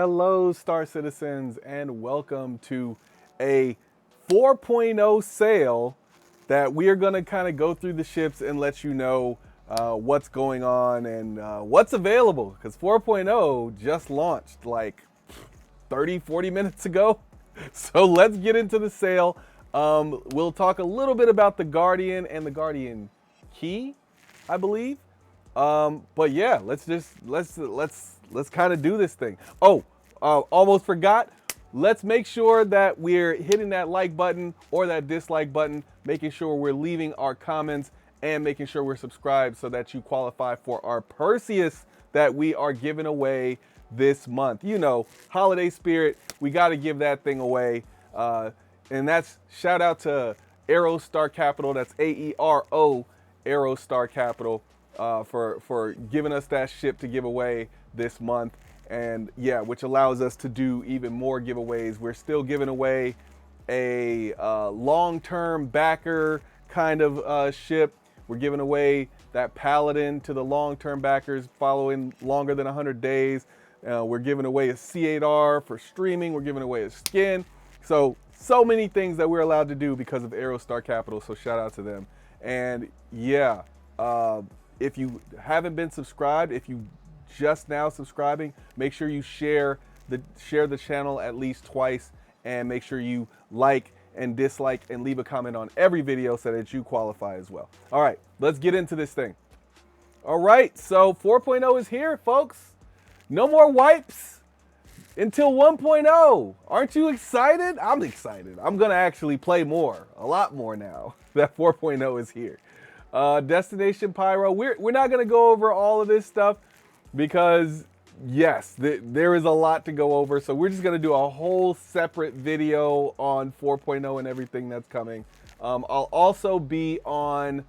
Hello, Star Citizens, and welcome to a 4.0 sale that we are going to kind of go through the ships and let you know what's going on and what's available, because 4.0 just launched like 30-40 minutes ago. So let's get into the sale. We'll talk a little bit about the Guardian and the Guardian Key, I believe. But yeah, let's kind of do this thing. Almost forgot. Let's make sure that we're hitting that like button or that dislike button, making sure we're leaving our comments and making sure we're subscribed so that you qualify for our Perseus that we are giving away this month. You know, holiday spirit, we got to give that thing away. And that's shout out to Aerostar Capital. That's AERO, Aerostar Capital, for giving us that ship to give away this month. And yeah, which allows us to do even more giveaways. We're still giving away a long-term backer kind of ship. We're giving away that Paladin to the long-term backers following longer than 100 days. We're giving away a C8R for streaming. We're giving away a skin. So many things that we're allowed to do because of Aerostar Capital. So shout out to them. And yeah, if you haven't been subscribed, if you just now subscribing, make sure you share the channel at least twice, and make sure you like and dislike and leave a comment on every video so that you qualify as well. All right, let's get into this thing. All right, so 4.0 is here, folks. No more wipes until 1.0. Aren't you excited? I'm excited. I'm gonna actually play more, a lot more now that 4.0 is here. Destination Pyro, we're not gonna go over all of this stuff because yes, there is a lot to go over. So we're just gonna do a whole separate video on 4.0 and everything that's coming. I'll also be on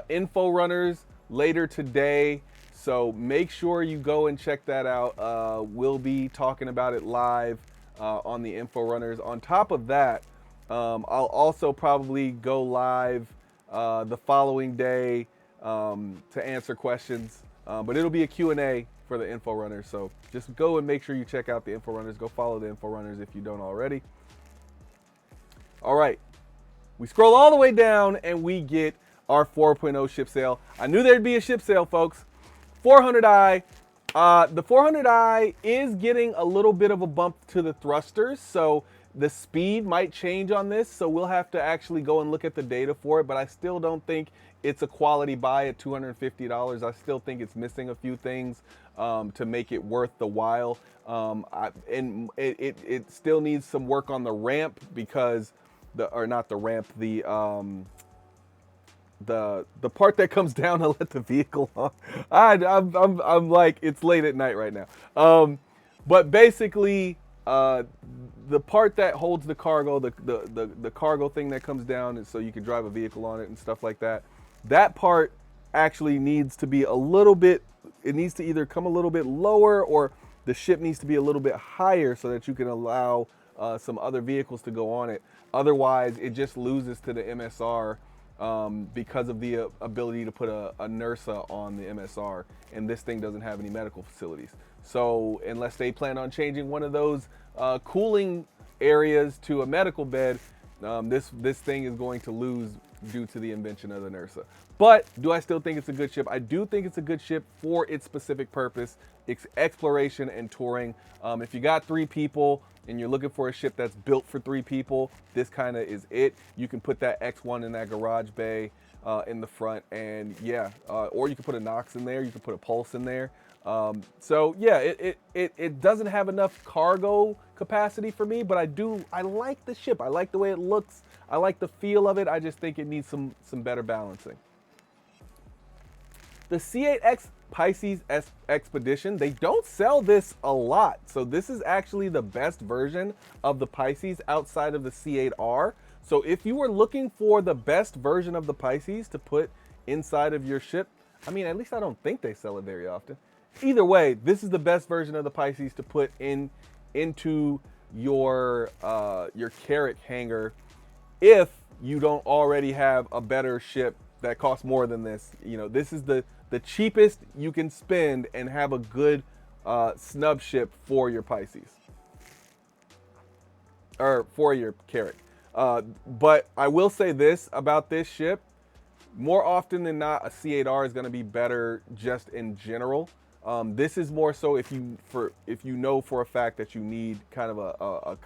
Info Runners later today. So make sure you go and check that out. We'll be talking about it live on the Info Runners. On top of that, I'll also probably go live the following day to answer questions. But it'll be a Q&A for the Info Runners. So just go and make sure you check out the Info Runners. Go follow the Info Runners if you don't already. All right. We scroll all the way down and we get our 4.0 ship sale. I knew there'd be a ship sale, folks. 400i. The 400i is getting a little bit of a bump to the thrusters, so the speed might change on this, so we'll have to actually go and look at the data for it, but I still don't think it's a quality buy at $250. I still think it's missing a few things to make it worth the while. And it still needs some work on the ramp because the part that comes down to let the vehicle on. I'm like, it's late at night right now. But basically, the part that holds the cargo, the cargo thing that comes down, and so you can drive a vehicle on it and stuff like that. That part actually needs to be a little bit. It needs to either come a little bit lower, or the ship needs to be a little bit higher so that you can allow some other vehicles to go on it. Otherwise, it just loses to the MSR. Because of the ability to put a NERSA on the MSR, and this thing doesn't have any medical facilities. So unless they plan on changing one of those cooling areas to a medical bed, this thing is going to lose due to the invention of the NERSA. But do I still think it's a good ship? I do think it's a good ship for its specific purpose, exploration and touring. If you got 3 people and you're looking for a ship that's built for 3 people, this kind of is it. You can put that X1 in that garage bay in the front, and yeah, or you can put a Nox in there, you can put a Pulse in there. So yeah, it doesn't have enough cargo capacity for me, but I like the ship. I like the way it looks. I like the feel of it. I just think it needs some better balancing. The C8X Pisces Expedition, they don't sell this a lot. So this is actually the best version of the Pisces outside of the C8R. So if you were looking for the best version of the Pisces to put inside of your ship, I mean, at least I don't think they sell it very often. Either way, this is the best version of the Pisces to put into your Carrick hangar if you don't already have a better ship that costs more than this. You know, this is the cheapest you can spend and have a good snub ship for your Pisces. Or for your Carrick. But I will say this about this ship. More often than not, a C8R is going to be better just in general. This is more so if you know for a fact that you need kind of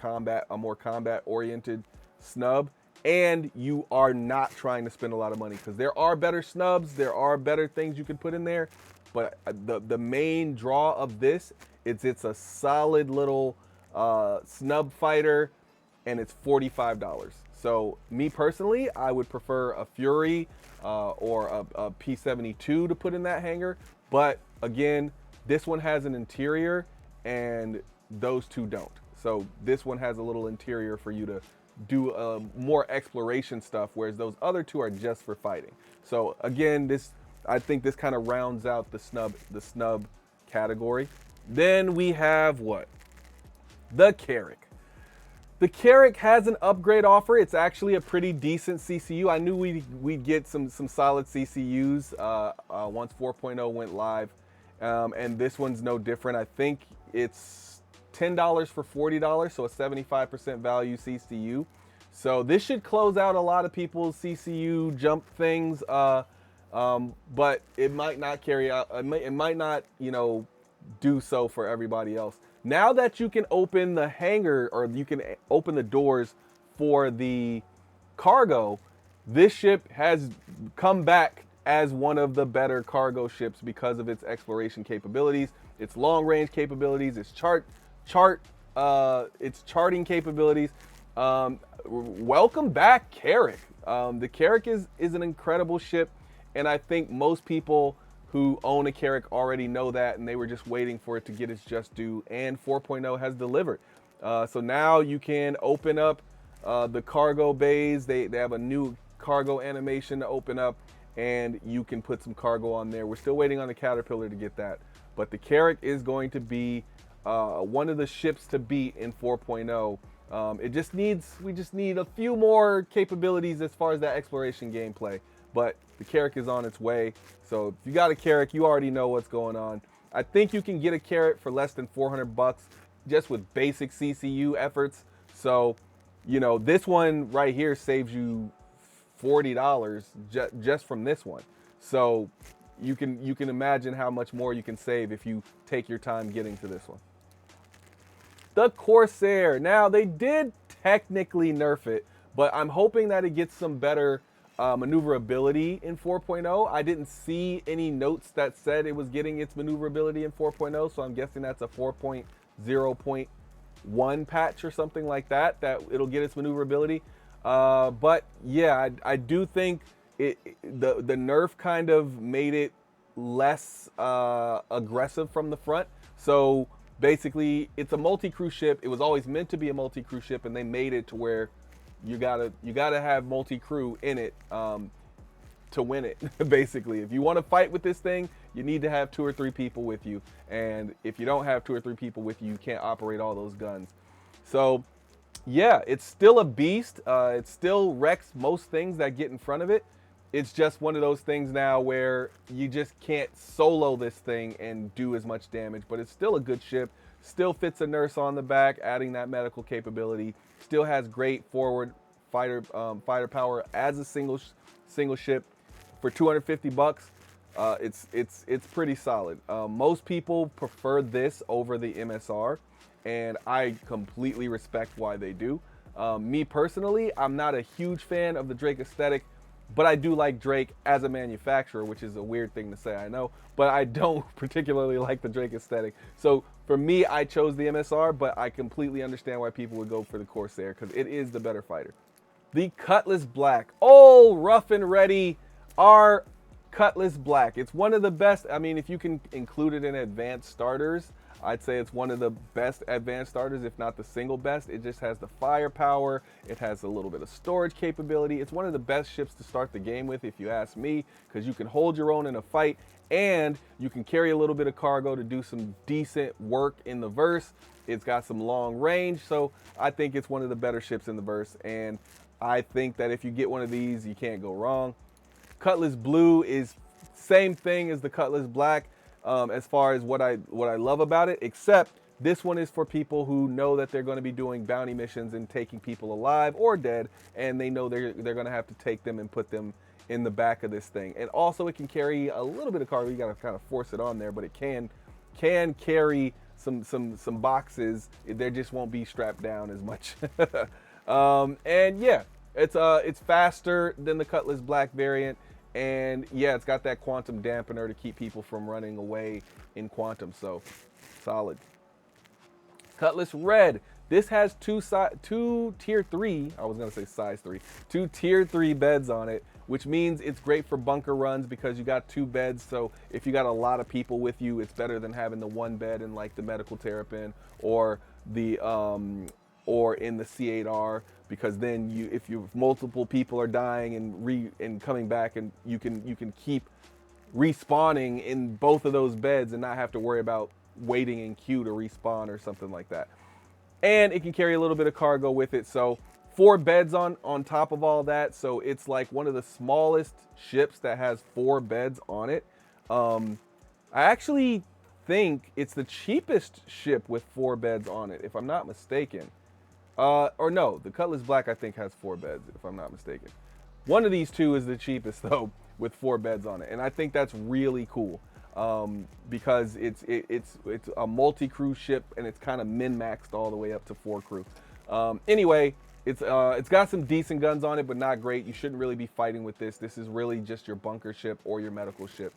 a more combat oriented snub, and you are not trying to spend a lot of money, because there are better snubs, there are better things you can put in there, but the main draw of this is it's a solid little snub fighter, and it's $45. So me personally, I would prefer a Fury or a P72 to put in that hangar. But again, this one has an interior and those two don't. So this one has a little interior for you to do more exploration stuff, whereas those other two are just for fighting. So again, I think this kind of rounds out the snub category. Then we have what? The Carrick. The Carrick has an upgrade offer. It's actually a pretty decent CCU. I knew we'd get some solid CCUs once 4.0 went live, and this one's no different. I think it's $10 for $40, so a 75% value CCU. So this should close out a lot of people's CCU jump things, but it might not carry out. It might not, do so for everybody else. Now that you can open the hangar, or you can open the doors for the cargo, this ship has come back as one of the better cargo ships because of its exploration capabilities, its long range capabilities, its its charting capabilities. Welcome back, Carrick. The Carrick is an incredible ship, and I think most people who own a Carrick already know that, and they were just waiting for it to get its just due, and 4.0 has delivered. So now you can open up the cargo bays. They have a new cargo animation to open up, and you can put some cargo on there. We're still waiting on the Caterpillar to get that, but the Carrick is going to be one of the ships to beat in 4.0. We just need a few more capabilities as far as that exploration gameplay, but the Carrick is on its way. So if you got a Carrick, you already know what's going on. I think you can get a Carrick for less than $400 just with basic CCU efforts. So, this one right here saves you $40 just from this one. So you can imagine how much more you can save if you take your time getting to this one. The Corsair. Now, they did technically nerf it, but I'm hoping that it gets some better maneuverability in 4.0. I didn't see any notes that said it was getting its maneuverability in 4.0, so I'm guessing that's a 4.0.1 patch or something like that it'll get its maneuverability. But yeah, I do think the nerf kind of made it less aggressive from the front. So basically, it's a multi-crew ship. It was always meant to be a multi-crew ship, and they made it to where you gotta have multi-crew in it to win it. Basically, if you want to fight with this thing, you need to have 2 or 3 people with you, and if you don't have 2 or 3 people with you, you can't operate all those guns. So yeah, it's still a beast. It still wrecks most things that get in front of it. It's just one of those things now where you just can't solo this thing and do as much damage, but it's still a good ship. Still fits a nurse on the back, adding that medical capability. Still has great forward fighter power as a single ship. For $250, it's pretty solid. Most people prefer this over the MSR, and I completely respect why they do. Me personally, I'm not a huge fan of the Drake aesthetic, but I do like Drake as a manufacturer, which is a weird thing to say, I know, but I don't particularly like the Drake aesthetic. So for me, I chose the MSR, but I completely understand why people would go for the Corsair, because it is the better fighter. The Cutless Black. Oh, rough and ready, our Cutless Black. It's one of the best. I mean, if you can include it in advanced starters, I'd say it's one of the best advanced starters, if not the single best. It just has the firepower. It has a little bit of storage capability. It's one of the best ships to start the game with, if you ask me, because you can hold your own in a fight, and you can carry a little bit of cargo to do some decent work in the verse. It's got some long range, so I think it's one of the better ships in the verse, and I think that if you get one of these, you can't go wrong. Cutless Blue is same thing as the Cutless Black. as far as what I love about it, except this one is for people who know that they're going to be doing bounty missions and taking people alive or dead, and they know they're going to have to take them and put them in the back of this thing. And also it can carry a little bit of cargo. You got to kind of force it on there, but it can carry some boxes. There just won't be strapped down as much. And yeah, it's faster than the Cutless Black variant, and yeah, it's got that quantum dampener to keep people from running away in quantum. So solid. Cutless Red. This has two tier 3, I was going to say size 3, 2 tier 3 beds on it, which means it's great for bunker runs because you got 2 beds. So if you got a lot of people with you, it's better than having the 1 bed in like the medical terrapin or the or in the C8R, because then if multiple people are dying and coming back, and you can keep respawning in both of those beds and not have to worry about waiting in queue to respawn or something like that. And it can carry a little bit of cargo with it. So 4 beds on top of all that. So it's like one of the smallest ships that has 4 beds on it. I actually think it's the cheapest ship with 4 beds on it, if I'm not mistaken. Or no, the Cutless Black I think has 4 beds, if I'm not mistaken. One of these 2 is the cheapest though, with 4 beds on it. And I think that's really cool. Because it's a multi-crew ship, and it's kind of min-maxed all the way up to 4 crew. Anyway, it's got some decent guns on it, but not great. You shouldn't really be fighting with this. This is really just your bunker ship or your medical ship.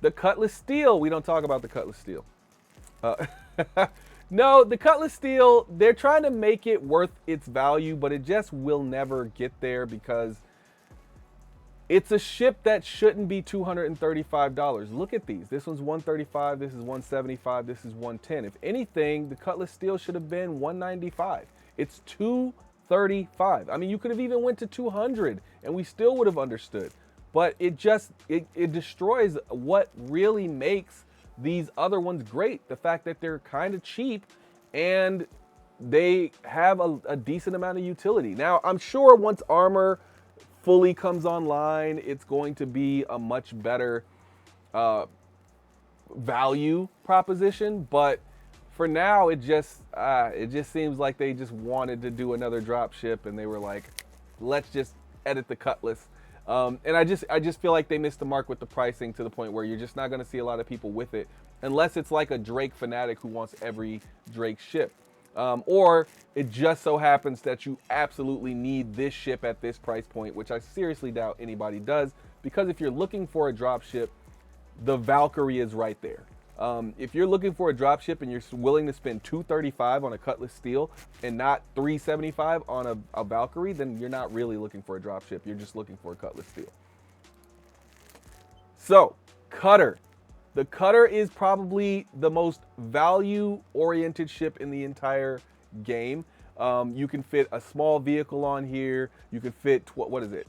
The Cutless Steel. We don't talk about the Cutless Steel. No, the Cutless Steel, they're trying to make it worth its value, but it just will never get there because it's a ship that shouldn't be $235. Look at these. This one's $135, this is $175, this is $110. If anything, the Cutless Steel should have been $195. It's $235. I mean, you could have even went to $200 and we still would have understood. But it destroys what really makes these other ones great. The fact that they're kind of cheap and they have a decent amount of utility. Now, I'm sure once armor fully comes online, it's going to be a much better value proposition. But for now, it just seems like they just wanted to do another drop ship, and they were like, let's just edit the Cutless. And I just feel like they missed the mark with the pricing, to the point where you're just not going to see a lot of people with it, unless it's like a Drake fanatic who wants every Drake ship. Or it just so happens that you absolutely need this ship at this price point, which I seriously doubt anybody does, because if you're looking for a drop ship, the Valkyrie is right there. If you're looking for a drop ship and you're willing to spend $235 on a Cutless Steel and not $375 on a Valkyrie, then you're not really looking for a drop ship. You're just looking for a Cutless Steel. So, Cutter. The Cutter is probably the most value-oriented ship in the entire game. You can fit a small vehicle on here. You can fit,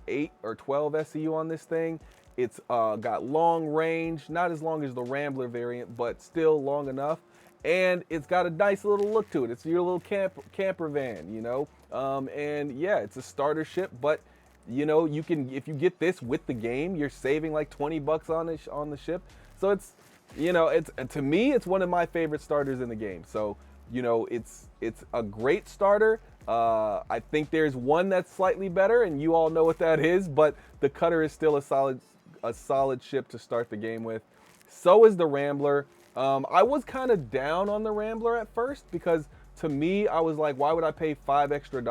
8 or 12 SCU on this thing. It's got long range, not as long as the Rambler variant, but still long enough. And it's got a nice little look to it. It's your little camper van, you know? And yeah, it's a starter ship, but you know, you can, if you get this with the game, you're saving like $20 on the ship. So it's, you know, to me, it's one of my favorite starters in the game. So, you know, it's a great starter. I think there's one that's slightly better, and you all know what that is, but the Cutter is still a solid ship to start the game with. So is the Rambler. I was kind of down on the Rambler at first, because to me, I was like, why would I pay $5 extra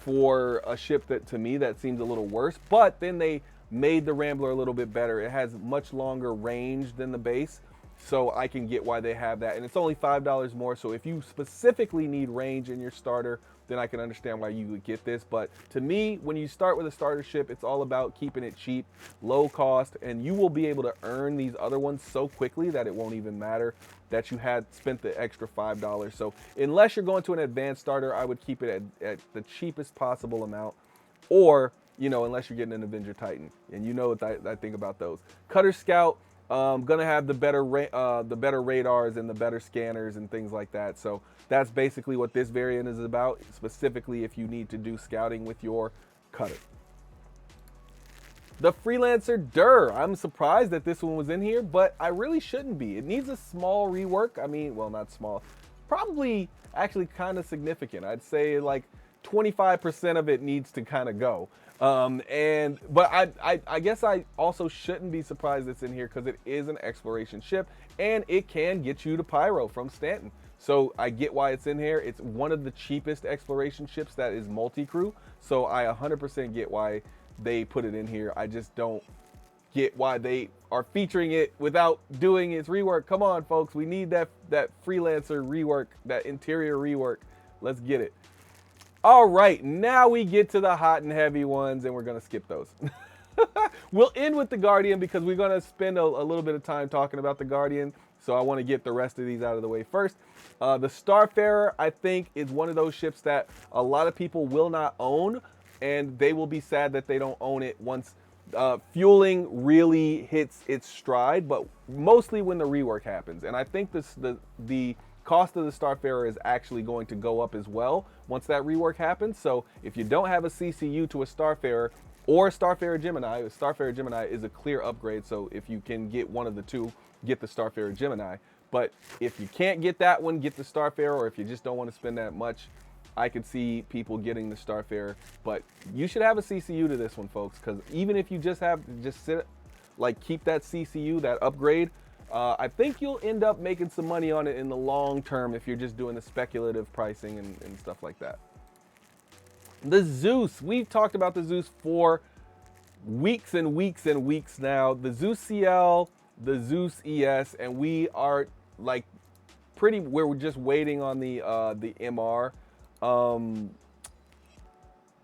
for a ship that, to me, that seems a little worse? But then they made the Rambler a little bit better. It has much longer range than the base, so I can get why they have that. And it's only $5 more, so if you specifically need range in your starter, then I can understand why you would get this. But to me, when you start with a starter ship, it's all about keeping it cheap, low cost, and you will be able to earn these other ones so quickly that it won't even matter that you had spent the extra $5. So unless you're going to an advanced starter, I would keep it at the cheapest possible amount, or, you know, unless you're getting an Avenger Titan, and you know what I think about those. Cutter Scout, gonna have the better radars and the better scanners and things like that. So that's basically what this variant is about, specifically if you need to do scouting with your Cutter. the Freelancer Dur. I'm surprised that this one was in here, but I really shouldn't be. It needs a small rework. I mean, well, not small, probably actually kind of significant. I'd say like 25% of it needs to kind of go. But I guess I also shouldn't be surprised it's in here because it is an exploration ship and it can get you to Pyro from Stanton. So I get why it's in here. It's one of the cheapest exploration ships that is multi-crew. So I 100% get why they put it in here. I just don't get why they are featuring it without doing its rework. Come on, folks. We need that Freelancer rework, that interior rework. Let's get it. All right, now we get to the hot and heavy ones, and we're going to skip those. We'll end with the Guardian because we're going to spend a little bit of time talking about the Guardian. So I want to get the rest of these out of the way first. The Starfarer, I think, is one of those ships that a lot of people will not own, and they will be sad that they don't own it once fueling really hits its stride, but mostly when the rework happens. And I think the cost of the Starfarer is actually going to go up as well once that rework happens. So if you don't have a CCU to a Starfarer or a Starfarer Gemini is a clear upgrade. So if you can get one of the two, get the Starfarer Gemini. But if you can't get that one, get the Starfarer, or if you just don't want to spend that much, I could see people getting the Starfarer. But you should have a CCU to this one, folks, because even if you just keep that CCU, that upgrade, I think you'll end up making some money on it in the long term if you're just doing the speculative pricing and stuff like that. The Zeus, we've talked about the Zeus for weeks and weeks and weeks now. The Zeus CL, the Zeus ES, and we are like we're just waiting on the MR.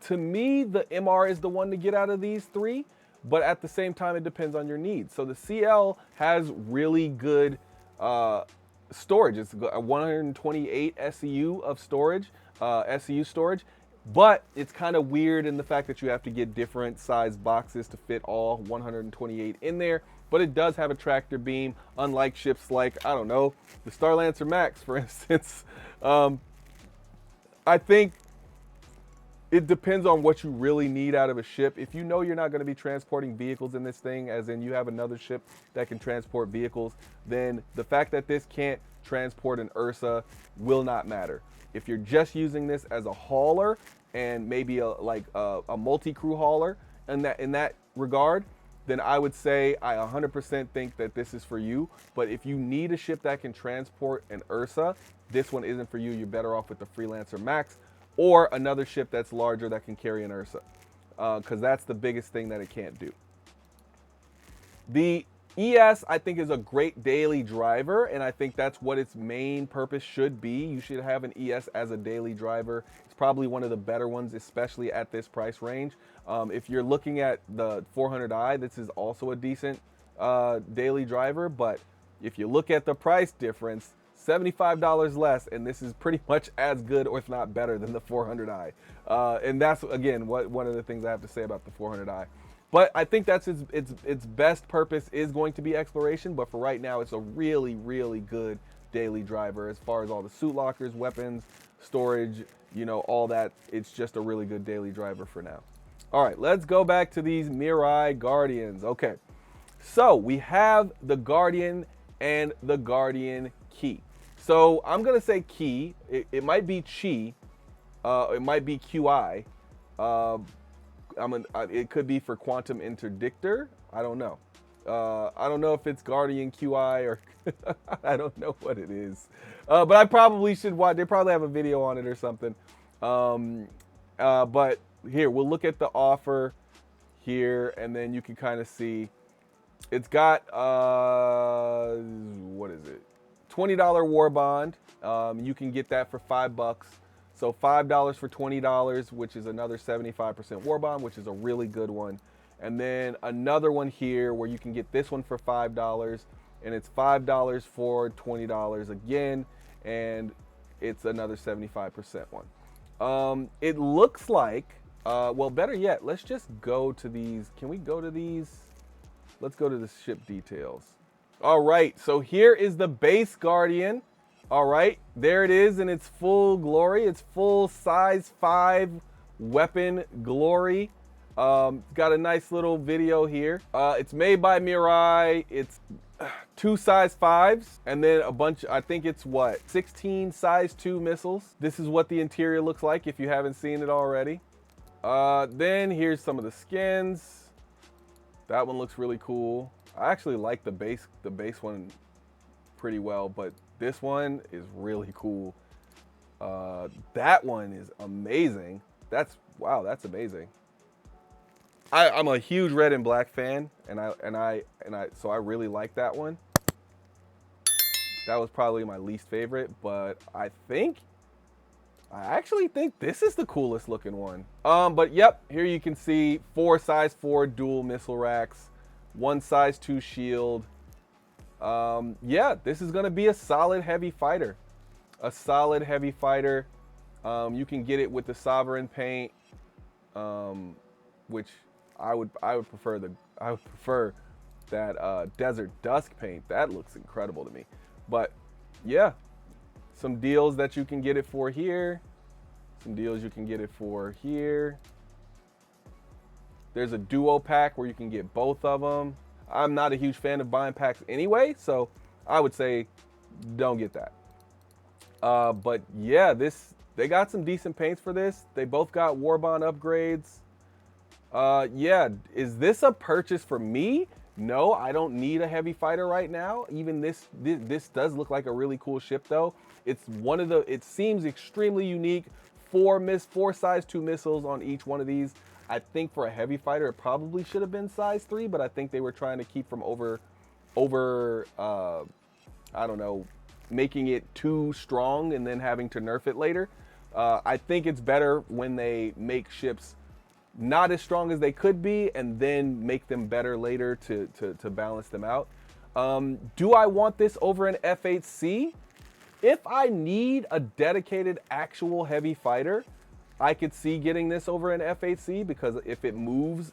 To me, the MR is the one to get out of these three. But at the same time, it depends on your needs. So the CL has really good storage. It's a 128 SEU of storage, SEU storage. But it's kind of weird in the fact that you have to get different size boxes to fit all 128 in there. But it does have a tractor beam, unlike ships like, I don't know, the Starlancer Max, for instance. I think it depends on what you really need out of a ship. If you know you're not going to be transporting vehicles in this thing, as in you have another ship that can transport vehicles, then the fact that this can't transport an Ursa will not matter. If you're just using this as a hauler and maybe a multi-crew hauler in that regard, then I would say I 100% think that this is for you. But if you need a ship that can transport an Ursa, this one isn't for you. You're better off with the Freelancer Max, or another ship that's larger that can carry an Ursa, because that's the biggest thing that it can't do. The ES, I think, is a great daily driver, and I think that's what its main purpose should be. You should have an ES as a daily driver. It's probably one of the better ones, especially at this price range. If you're looking at the 400i, this is also a decent daily driver, but if you look at the price difference, $75 less, and this is pretty much as good, or if not better, than the 400i. And that's, again, one of the things I have to say about the 400i. But I think that's its best purpose is going to be exploration, but for right now, it's a really, really good daily driver as far as all the suit lockers, weapons, storage, all that. It's just a really good daily driver for now. All right, let's go back to these Mirai Guardians. Okay, so we have the Guardian and the Guardian Key. So I'm going to say Key. It might be Chi. It might be QI. It could be for Quantum Interdictor. I don't know. I don't know if it's Guardian QI or I don't know what it is. But I probably should watch. They probably have a video on it or something. But here, we'll look at the offer here, and then you can kind of see. It's got, what is it? $20 war bond. You can get that for $5. So $5 for $20, which is another 75% war bond, which is a really good one. And then another one here where you can get this one for $5, and it's $5 for $20 again, and it's another 75% one. It looks like, well, better yet, let's just go to these. Can we go to these? Let's go to the ship details. All right, so here is the base Guardian. All right, there it is in its full glory. It's full size 5 weapon glory. Got a nice little video here. It's made by Mirai. It's 2 size 5s and then a bunch, I think it's what, 16 size 2 missiles. This is what the interior looks like if you haven't seen it already. Then here's some of the skins. That one looks really cool. I actually like the base one pretty well, but this one is really cool. That one is amazing. Wow, that's amazing. I'm a huge red and black fan, so I really like that one. That was probably my least favorite, but I actually think this is the coolest looking one. But yep, here you can see 4 size 4 dual missile racks, 1 size 2 shield. Yeah, this is gonna be a solid heavy fighter. A solid heavy fighter. You can get it with the Sovereign paint, which I would prefer that Desert Dusk paint. That looks incredible to me. But yeah, some deals that you can get it for here. Some deals you can get it for here. There's a duo pack where you can get both of them. I'm not a huge fan of buying packs anyway, so I would say don't get that. But yeah, they got some decent paints for this. They both got Warbond upgrades. Yeah, is this a purchase for me? No, I don't need a heavy fighter right now. Even this does look like a really cool ship though. It's it seems extremely unique. 4 size 2 missiles on each one of these. I think for a heavy fighter, it probably should have been size 3, but I think they were trying to keep from I don't know, making it too strong and then having to nerf it later. I think it's better when they make ships not as strong as they could be and then make them better later to balance them out. Do I want this over an F8C? If I need a dedicated actual heavy fighter, I could see getting this over an F8C, because if it moves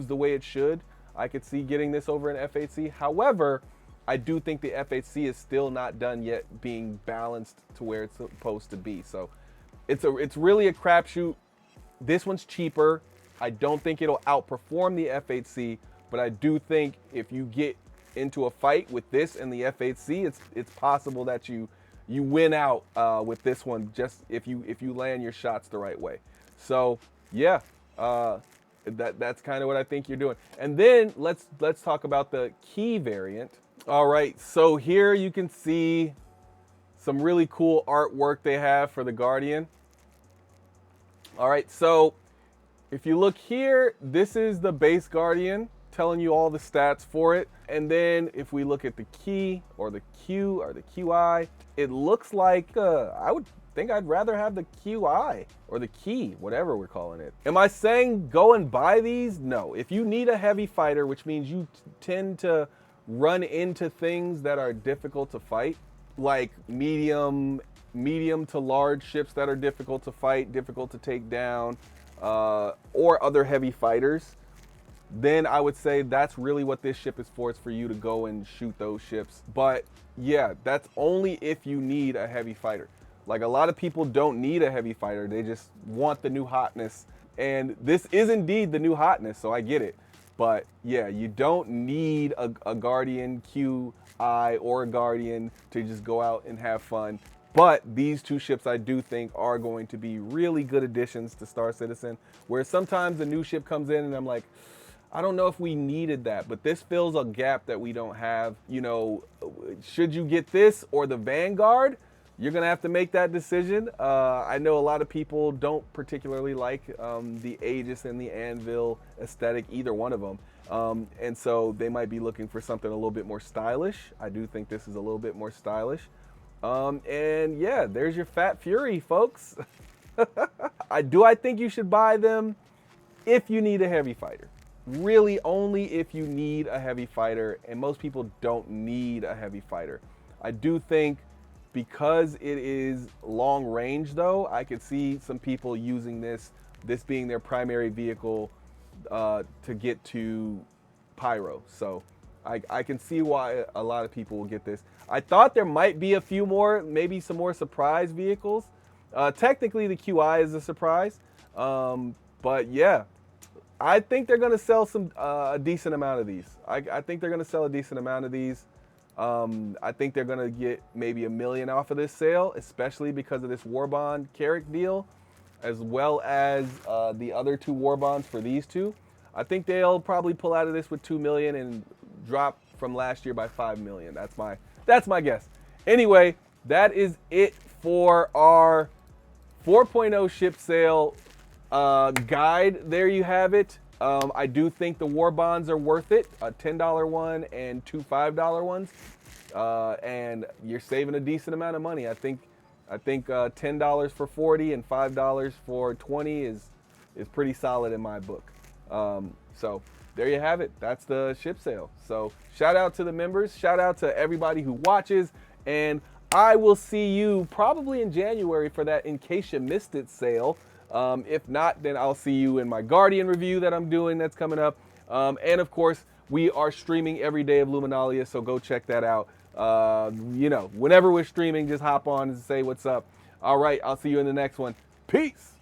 the way it should, I could see getting this over an F8C. However, I do think the F8C is still not done yet being balanced to where it's supposed to be. So it's really a crapshoot. This one's cheaper. I don't think it'll outperform the F8C, but I do think if you get into a fight with this and the F8C, it's possible that you win out with this one, just if you land your shots the right way. So yeah, that's kind of what I think you're doing. And then let's talk about the key variant. All right, so here you can see some really cool artwork they have for the Guardian. All right, so if you look here, this is the base Guardian, telling you all the stats for it. And then if we look at the key or the Q or the QI, it looks like I would think I'd rather have the QI or the key, whatever we're calling it. Am I saying go and buy these? No. If you need a heavy fighter, which means you tend to run into things that are difficult to fight, like medium to large ships that are difficult to fight, difficult to take down, or other heavy fighters, then I would say that's really what this ship is for. It's for you to go and shoot those ships. But yeah, that's only if you need a heavy fighter. Like, a lot of people don't need a heavy fighter. They just want the new hotness. And this is indeed the new hotness, so I get it. But yeah, you don't need a Guardian QI or a Guardian to just go out and have fun. But these two ships I do think are going to be really good additions to Star Citizen, where sometimes a new ship comes in and I'm like, I don't know if we needed that, but this fills a gap that we don't have. You know, should you get this or the Vanguard? You're gonna have to make that decision. I know a lot of people don't particularly like the Aegis and the Anvil aesthetic, either one of them. And so they might be looking for something a little bit more stylish. I do think this is a little bit more stylish. And yeah, there's your Fat Fury, folks. I think you should buy them if you need a heavy fighter. Really only if you need a heavy fighter, and most people don't need a heavy fighter. I do think because it is long range though, I could see some people using this being their primary vehicle to get to Pyro. So I can see why a lot of people will get this. I thought there might be a few more, maybe some more surprise vehicles. Technically the QI is a surprise, but yeah, I think they're going to sell a decent amount of these. I think they're going to sell a decent amount of these. I think they're going to get maybe $1 million off of this sale, especially because of this war bond Carrick deal, as well as the other 2 war bonds for these 2. I think they'll probably pull out of this with $2 million and drop from last year by $5 million. That's my guess. Anyway, that is it for our 4.0 ship sale guide. There you have it. I do think the war bonds are worth it, a $10 one and 2 $5 ones, and you're saving a decent amount of money. I think $10 for 40 and $5 for 20 is pretty solid in my book. So there you have it. That's the ship sale. So shout out to the members, shout out to everybody who watches, and I will see you probably in January for that In Case You Missed It sale. If not, then I'll see you in my Guardian review that I'm doing that's coming up. And of course, we are streaming every day of Luminalia, so go check that out. You know, whenever we're streaming, just hop on and say what's up. All right, I'll see you in the next one. Peace.